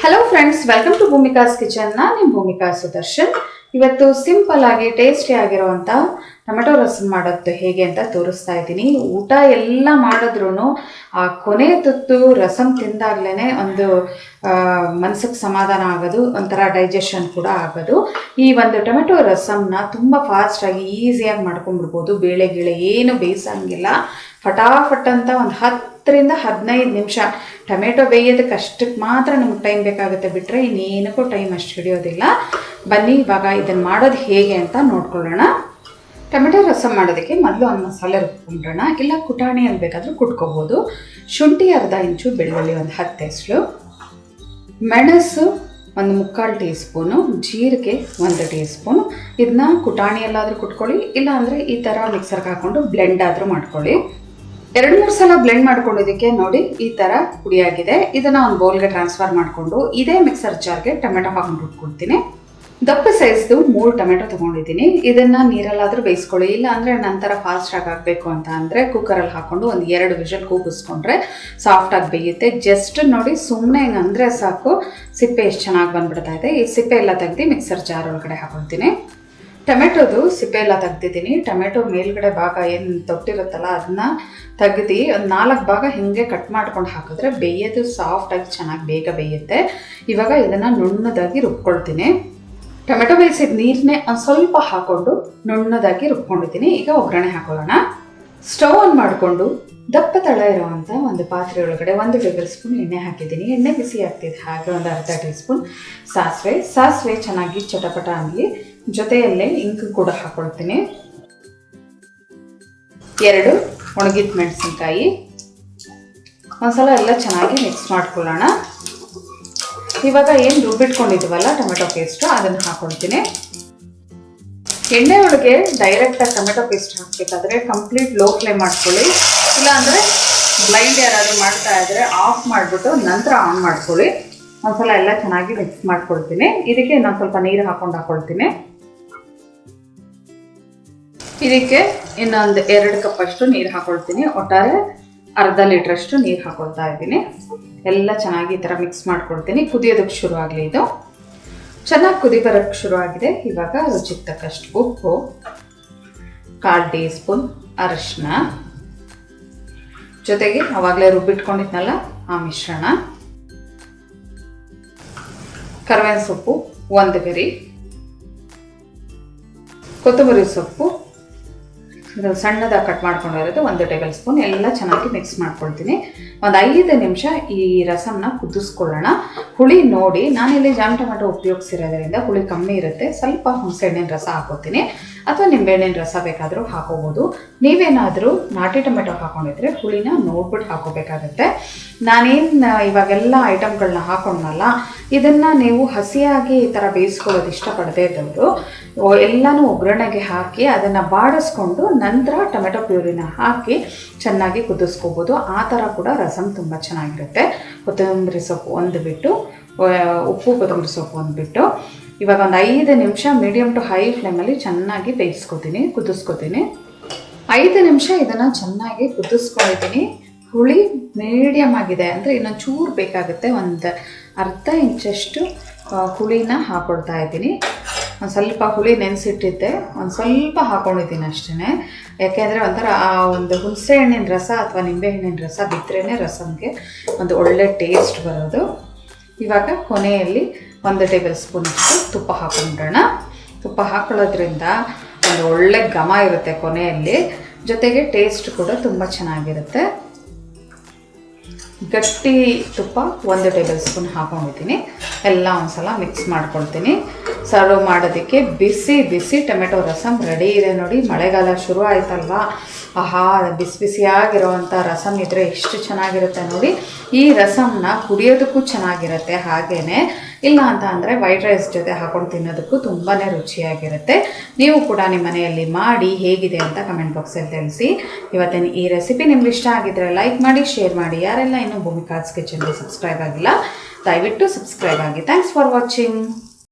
Hello friends, welcome to Bhumika's kitchen. ನಾನು ಭೂಮಿಕಾ ಸುದರ್ಶನ್. ಇವತ್ತು simple ಆಗಿ ಟೇಸ್ಟಿ ಆಗಿರುವಂಥ ಟೊಮೆಟೊ ರಸಂ ಮಾಡೋದು ಹೇಗೆ ಅಂತ ತೋರಿಸ್ತಾ ಇದ್ದೀನಿ. ಊಟ ಎಲ್ಲ ಮಾಡಿದ್ರೂ ಆ ಕೊನೆ ತುತ್ತು ರಸಂ ತಿಂದಾಗ್ಲೇ ಒಂದು ಮನಸ್ಸಿಗೆ ಸಮಾಧಾನ ಆಗೋದು, ಒಂಥರ ಡೈಜೆಷನ್ ಕೂಡ ಆಗೋದು. ಈ ಒಂದು ಟೊಮೆಟೊ ರಸಂನ ತುಂಬ ಫಾಸ್ಟಾಗಿ ಈಸಿಯಾಗಿ ಮಾಡ್ಕೊಂಡ್ಬಿಡ್ಬೋದು. ಬೇಳೆ ಗಿಳೆ ಏನು ಬೇಯಿಸಂಗಿಲ್ಲ, ಫಟಾಫಟ್ ಅಂತ ಒಂದು 10ರಿಂದ 15 ನಿಮಿಷ. ಟೊಮೆಟೊ ಬೇಯೋದಕ್ಕೆ ಅಷ್ಟಕ್ಕೆ ಮಾತ್ರ ನಮ್ಗೆ ಟೈಮ್ ಬೇಕಾಗುತ್ತೆ, ಬಿಟ್ಟರೆ ಇನ್ನೇನಕ್ಕೂ ಟೈಮ್ ಅಷ್ಟು ಹಿಡಿಯೋದಿಲ್ಲ. ಬನ್ನಿ ಇವಾಗ ಇದನ್ನು ಮಾಡೋದು ಹೇಗೆ ಅಂತ ನೋಡ್ಕೊಳ್ಳೋಣ. ಟೊಮೆಟೊ ರಸಂ ಮಾಡೋದಕ್ಕೆ ಮೊದಲು ಒಂದು ಮಸಾಲೆ ರುಬ್ಕೊಂಡ್ರೋಣ. ಇಲ್ಲ ಕುಟಾಣಿಯಲ್ಲಿ ಬೇಕಾದರೂ ಕುಟ್ಕೋಬೋದು. ಶುಂಠಿ ಅರ್ಧ ಇಂಚು, ಬೆಳ್ಳುಳ್ಳಿ ಒಂದು 10 ಎಸಳು, ಮೆಣಸು ಒಂದು 3/4 ಟೀ ಸ್ಪೂನು, ಜೀರಿಗೆ 1 ಟೀ ಸ್ಪೂನು. ಇದನ್ನ ಕುಟಾಣಿಯಲ್ಲಾದರೂ ಕುಟ್ಕೊಳ್ಳಿ, ಇಲ್ಲ ಅಂದರೆ ಈ ಥರ ಮಿಕ್ಸರ್ಗೆ ಹಾಕ್ಕೊಂಡು ಬ್ಲೆಂಡ್ ಆದರೂ ಮಾಡ್ಕೊಳ್ಳಿ. 2-3 ಸಲ ಬ್ಲೆಂಡ್ ಮಾಡ್ಕೊಂಡಿದ್ದಕ್ಕೆ ನೋಡಿ ಈ ಥರ ಪುಡಿಯಾಗಿದೆ. ಇದನ್ನು ಒಂದು ಬೌಲ್ಗೆ ಟ್ರಾನ್ಸ್ಫರ್ ಮಾಡಿಕೊಂಡು ಇದೇ ಮಿಕ್ಸರ್ ಜಾರ್ಗೆ ಟೊಮೆಟೊ ಹಾಕೊಂಡು ಇಟ್ಕೊಳ್ತೀನಿ. ದಪ್ಪ ಸೈಜ್ದು 3 ಟೊಮೆಟೊ ತೊಗೊಂಡಿದ್ದೀನಿ. ಇದನ್ನು ನೀರಲ್ಲಾದರೂ ಬೇಯಿಸ್ಕೊಳ್ಳಿ, ಇಲ್ಲ ಅಂದರೆ ನಂತರ ಫಾಸ್ಟಾಗಿ ಆಗಬೇಕು ಅಂತ ಅಂದರೆ ಕುಕ್ಕರಲ್ಲಿ ಹಾಕ್ಕೊಂಡು ಒಂದು 2 ವಿಷಲ್ ಕೂಗಿಸ್ಕೊಂಡ್ರೆ ಸಾಫ್ಟಾಗಿ ಬೇಯುತ್ತೆ. ಜಸ್ಟ್ ನೋಡಿ ಸುಮ್ಮನೆ ಹಿಂಗೆ ಅಂದರೆ ಸಾಕು, ಸಿಪ್ಪೆ ಎಷ್ಟು ಚೆನ್ನಾಗಿ ಬಂದುಬಿಡ್ತಾ ಇದೆ. ಈ ಸಿಪ್ಪೆ ಎಲ್ಲ ತೆಗೆದು ಮಿಕ್ಸರ್ ಜಾರ್ ಒಳಗಡೆ ಹಾಕೊಳ್ತೀನಿ. ಟೊಮೆಟೊದು ಸಿಪ್ಪೆ ಎಲ್ಲ ತೆಗ್ದಿದ್ದೀನಿ. ಟೊಮೆಟೊ ಮೇಲ್ಗಡೆ ಭಾಗ ಏನು ತೊಟ್ಟಿರುತ್ತಲ್ಲ ಅದನ್ನ ತೆಗ್ದು ಒಂದು 4 ಭಾಗ ಹಿಂಗೆ ಕಟ್ ಮಾಡ್ಕೊಂಡು ಹಾಕಿದ್ರೆ ಬೇಯೋದು ಸಾಫ್ಟಾಗಿ ಚೆನ್ನಾಗಿ ಬೇಗ ಬೇಯುತ್ತೆ. ಇವಾಗ ಇದನ್ನು ನುಣ್ಣದಾಗಿ ರುಬ್ಕೊಳ್ತೀನಿ. ಟೊಮೆಟೊ ಬೇಯಿಸಿದ ನೀರನ್ನೇ ಒಂದು ಸ್ವಲ್ಪ ಹಾಕ್ಕೊಂಡು ನುಣ್ಣದಾಗಿ ರುಬ್ಕೊಂಡಿದ್ದೀನಿ. ಈಗ ಒಗ್ಗರಣೆ ಹಾಕೊಳ್ಳೋಣ. ಸ್ಟವ್ ಆನ್ ಮಾಡಿಕೊಂಡು ದಪ್ಪ ತಳ ಇರುವಂಥ ಒಂದು ಪಾತ್ರೆ ಒಳಗಡೆ 1 ಟೇಬಲ್ ಸ್ಪೂನ್ ಎಣ್ಣೆ ಹಾಕಿದ್ದೀನಿ. ಎಣ್ಣೆ ಬಿಸಿ ಆಗ್ತಿದೆ, ಹಾಗೆ ಒಂದು ಅರ್ಧ ಟೀ ಸ್ಪೂನ್ ಸಾಸಿವೆ ಚೆನ್ನಾಗಿ ಚಟಪಟ ಆಗಲಿ. ಜೊತೆಯಲ್ಲೇ ಇಂಗು ಕೂಡ ಹಾಕೊಳ್ತೀನಿ. 2 ಒಣಗಿದ ಮೆಣಸಿನ್ಕಾಯಿ. ಒಂದ್ಸಲ ಎಲ್ಲ ಚೆನ್ನಾಗಿ ಮಿಕ್ಸ್ ಮಾಡ್ಕೊಳ್ಳೋಣ. ಇವಾಗ ಏನು ರುಬ್ಬಿಟ್ಕೊಂಡಿದ್ವಲ್ಲ ಟೊಮೆಟೊ ಪೇಸ್ಟು, ಅದನ್ನು ಹಾಕೊಳ್ತೀನಿ. ಎಣ್ಣೆ ಒಳಗೆ ಡೈರೆಕ್ಟಾಗಿ ಟೊಮೆಟೊ ಪೇಸ್ಟ್ ಹಾಕಬೇಕಾದ್ರೆ ಕಂಪ್ಲೀಟ್ ಲೋ ಫ್ಲೇಮ್ ಮಾಡ್ಕೊಳ್ಳಿ. ಇಲ್ಲಾಂದರೆ ಬ್ಲೈಂಡ್ ಯಾರಾದರೂ ಮಾಡ್ತಾ ಇದ್ದರೆ ಆಫ್ ಮಾಡಿಬಿಟ್ಟು ನಂತರ ಆನ್ ಮಾಡ್ಕೊಳ್ಳಿ. ಒಂದ್ಸಲ ಎಲ್ಲ ಚೆನ್ನಾಗಿ ಮಿಕ್ಸ್ ಮಾಡ್ಕೊಳ್ತೀನಿ. ಇದಕ್ಕೆ ಇನ್ನೊಂದು ಸ್ವಲ್ಪ ನೀರು ಹಾಕ್ಕೊಳ್ತೀನಿ. ಇದಕ್ಕೆ ಇನ್ನೊಂದು 2 ಕಪ್ಪಷ್ಟು ನೀರು ಹಾಕೊಳ್ತೀನಿ. ಒಟ್ಟಾರೆ ಅರ್ಧ ಲೀಟ್ರಷ್ಟು ನೀರು ಹಾಕೊಳ್ತಾ ಇದ್ದೀನಿ. ಎಲ್ಲ ಚೆನ್ನಾಗಿ ಈ ಥರ ಮಿಕ್ಸ್ ಮಾಡ್ಕೊಳ್ತೀನಿ. ಕುದಿಯೋದಕ್ಕೆ ಶುರು ಆಗಲಿ. ಇದು ಚೆನ್ನಾಗಿ ಕುದಿ ಬರೋಕ್ಕೆ ಶುರು ಆಗಿದೆ. ಇವಾಗ ರುಚಿಗೆ ತಕ್ಕಷ್ಟು ಉಪ್ಪು, 1/4 ಟೀ ಸ್ಪೂನ್ ಅರಿಶಿನ, ಜೊತೆಗೆ ಆವಾಗಲೇ ರುಬ್ಬಿಟ್ಕೊಂಡಿದ್ನಲ್ಲ ಆ ಮಿಶ್ರಣ, ಕರಿಬೇವಿನ ಸೊಪ್ಪು 1 ಗರಿ, ಕೊತ್ತಂಬರಿ ಸೊಪ್ಪು ಸಣ್ಣದಾಗಿ ಕಟ್ ಮಾಡ್ಕೊಂಡಿರೋದು 1 ಟೇಬಲ್ ಸ್ಪೂನ್. ಎಲ್ಲ ಚೆನ್ನಾಗಿ ಮಿಕ್ಸ್ ಮಾಡ್ಕೊಳ್ತೀನಿ. ಒಂದು 5 ನಿಮಿಷ ಈ ರಸಂನ ಕುದಿಸ್ಕೊಳ್ಳೋಣ. ಹುಳಿ ನೋಡಿ, ನಾನಿಲ್ಲಿ ಜಾಮ್ ಟೊಮೆಟೊ ಉಪಯೋಗಿಸಿರೋದ್ರಿಂದ ಹುಳಿ ಕಮ್ಮಿ ಇರುತ್ತೆ. ಸ್ವಲ್ಪ ಹುಣಸೆಹಣ್ಣಿನ ರಸ ಹಾಕೋತೀನಿ, ಅಥವಾ ನಿಂಬೆಹಣ್ಣಿನ ರಸ ಬೇಕಾದರೂ ಹಾಕೋಬೋದು. ನೀವೇನಾದರೂ ನಾಟಿ ಟೊಮೆಟೊ ಹಾಕೊಂಡಿದ್ರೆ ಹುಳಿನ ನೋಡ್ಬಿಟ್ಟು ಹಾಕೋಬೇಕಾಗತ್ತೆ. ನಾನೇನು ಇವಾಗೆಲ್ಲ ಐಟಮ್ಗಳನ್ನ ಹಾಕೊಂಡಲ್ಲ, ಇದನ್ನು ನೀವು ಹಸಿಯಾಗಿ ಈ ಥರ ಬೇಯಿಸ್ಕೊಳ್ಳೋದು ಇಷ್ಟಪಡದೇ ಇದ್ದವರು ಎಲ್ಲನೂ ಒಗ್ಗರಣೆಗೆ ಹಾಕಿ ಅದನ್ನು ಬಾಡಿಸ್ಕೊಂಡು ನಂತರ ಟೊಮೆಟೊ ಪ್ಯೂರಿನ ಹಾಕಿ ಚೆನ್ನಾಗಿ ಕುದಿಸ್ಕೋಬೋದು. ಆ ಥರ ಕೂಡ ರಸಂ ತುಂಬ ಚೆನ್ನಾಗಿರುತ್ತೆ. ಕೊತ್ತಂಬರಿ ಸೊಪ್ಪು 1 ಬಿಟ್ಟು, ಉಪ್ಪು ಕೊತ್ತಂಬರಿ ಸೊಪ್ಪು 1 ಬಿಟ್ಟು, ಇವಾಗ ಒಂದು 5 ನಿಮಿಷ ಮೀಡಿಯಮ್ ಟು ಹೈ ಫ್ಲೇಮಲ್ಲಿ ಚೆನ್ನಾಗಿ ಕುದಿಸ್ಕೊತೀನಿ. 5 ನಿಮಿಷ ಇದನ್ನು ಚೆನ್ನಾಗಿ ಕುದಿಸ್ಕೊಂಡಿದ್ದೀನಿ. ಹುಳಿ ಮೀಡಿಯಮ್ ಆಗಿದೆ, ಅಂದರೆ ಇನ್ನೊಂದು ಚೂರು ಬೇಕಾಗುತ್ತೆ. ಒಂದು ಅರ್ಧ ಇಂಚಷ್ಟು ಹುಳಿನ ಹಾಕ್ಕೊಳ್ತಾ ಇದ್ದೀನಿ. ಒಂದು ಸ್ವಲ್ಪ ಹುಳಿ ನೆನೆಸಿಟ್ಟಿದ್ದೆ, ಒಂದು ಸ್ವಲ್ಪ ಹಾಕ್ಕೊಂಡಿದ್ದೀನಿ ಅಷ್ಟೇ. ಯಾಕೆಂದರೆ ಒಂಥರ ಆ ಒಂದು ಹುಣಸೆ ಹಣ್ಣಿನ ರಸ ಅಥವಾ ನಿಂಬೆಹಣ್ಣಿನ ರಸ ಬಿದ್ರೇ ರಸಂಗೆ ಒಂದು ಒಳ್ಳೆ ಟೇಸ್ಟ್ ಬರೋದು. ಇವಾಗ ಕೊನೆಯಲ್ಲಿ 1 ಟೇಬಲ್ ಸ್ಪೂನ್ ಅಷ್ಟು ತುಪ್ಪ ಹಾಕ್ಕೊಂಡ್ರೋಣ. ತುಪ್ಪ ಹಾಕೊಳ್ಳೋದ್ರಿಂದ ಒಂದು ಒಳ್ಳೆ ಘಮ ಇರುತ್ತೆ ಕೊನೆಯಲ್ಲಿ, ಜೊತೆಗೆ ಟೇಸ್ಟ್ ಕೂಡ ತುಂಬ ಚೆನ್ನಾಗಿರುತ್ತೆ. ಗಟ್ಟಿ ತುಪ್ಪ 1 ಟೇಬಲ್ ಸ್ಪೂನ್ ಹಾಕ್ಕೊಂಡಿದ್ದೀನಿ. ಎಲ್ಲ ಒಂದು ಸಲ ಮಿಕ್ಸ್ ಮಾಡ್ಕೊಳ್ತೀನಿ. ಸರ್ವ್ ಮಾಡೋದಕ್ಕೆ ಬಿಸಿ ಬಿಸಿ ಟೊಮೆಟೊ ರಸಂ ರೆಡಿ ಇದೆ ನೋಡಿ. ಮಳೆಗಾಲ ಶುರು ಆಯ್ತಲ್ವಾ, ಆಹಾ, ಬಿಸಿ ಬಿಸಿಯಾಗಿರೋವಂಥ ರಸಂ ಇದ್ದರೆ ಎಷ್ಟು ಚೆನ್ನಾಗಿರುತ್ತೆ ನೋಡಿ. ಈ ರಸಂನ ಕುಡಿಯೋದಕ್ಕೂ ಚೆನ್ನಾಗಿರುತ್ತೆ, ಹಾಗೆಯೇ ಇಲ್ಲ ಅಂತ ಅಂದರೆ ವೈಟ್ ರೈಸ್ ಜೊತೆ ಹಾಕೊಂಡು ತಿನ್ನೋದಕ್ಕೂ ತುಂಬಾ ರುಚಿಯಾಗಿರುತ್ತೆ. ನೀವು ಕೂಡ ನಿಮ್ಮ ಮನೆಯಲ್ಲಿ ಮಾಡಿ ಹೇಗಿದೆ ಅಂತ ಕಮೆಂಟ್ ಬಾಕ್ಸಲ್ಲಿ ತಿಳಿಸಿ. ಇವತ್ತಿನ ಈ ರೆಸಿಪಿ ನಿಮ್ಗೆ ಇಷ್ಟ ಆಗಿದ್ದರೆ ಲೈಕ್ ಮಾಡಿ, ಶೇರ್ ಮಾಡಿ. ಯಾರೆಲ್ಲ ಇನ್ನೂ ಭೂಮಿಕಾಸ್ ಕಿಚನ್ಗೆ ಸಬ್ಸ್ಕ್ರೈಬ್ ಆಗಿಲ್ಲ, ದಯವಿಟ್ಟು ಸಬ್ಸ್ಕ್ರೈಬ್ ಆಗಿ. Thanks for watching.